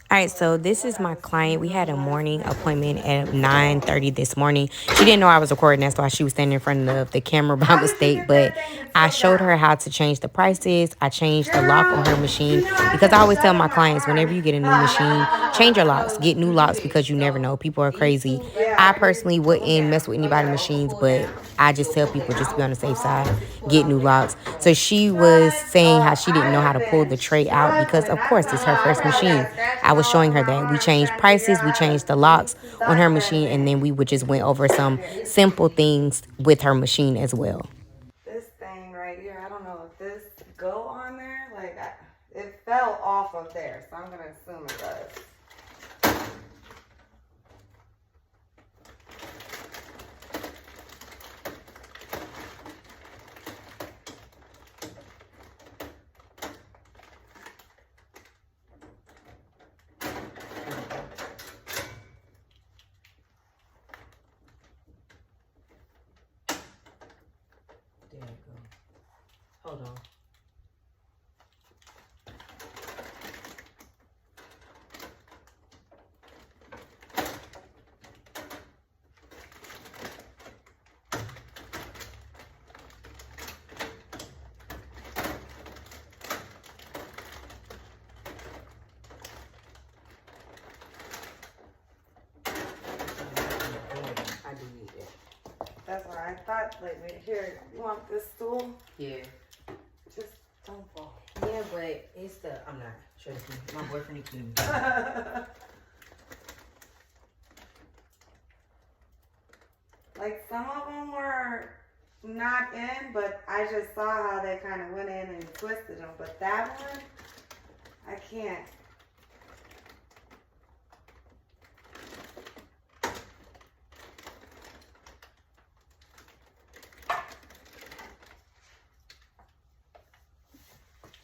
All right, so this is my client. We had a morning appointment at 9:30 this morning. She didn't know I was recording. That's why she was standing in front of the camera by mistake. But I showed her how to change the prices. I changed the lock on her machine because I always tell my clients, whenever you get a new machine, change your locks. Get new locks because you never know. People are crazy. I personally wouldn't mess with anybody's machines, but I just tell people just to be on the safe side, get new locks. So she was saying how she didn't know how to pull the tray out because, of course, it's her first machine. I was showing her that. We changed prices, we changed the locks on her machine, and then we would just went over some simple things with her machine as well. This thing right here, I don't know if this go on there. Like, it fell off of there, so I'm going to assume it does. There you go. Hold on. I do need that. That's why I thought, like, here, you want this stool? Yeah. Just don't fall. Yeah, but it's the, I'm not. Trust me. My boyfriend is cute. Like, some of them were not in, but I just saw how they kind of went in and twisted them. But that one, I can't.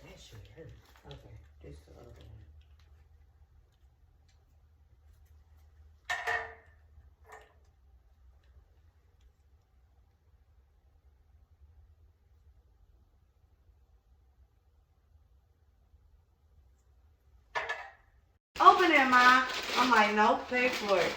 That should hurt. Okay, this the other one. Open it, Ma. I'm like, nope, pay for it.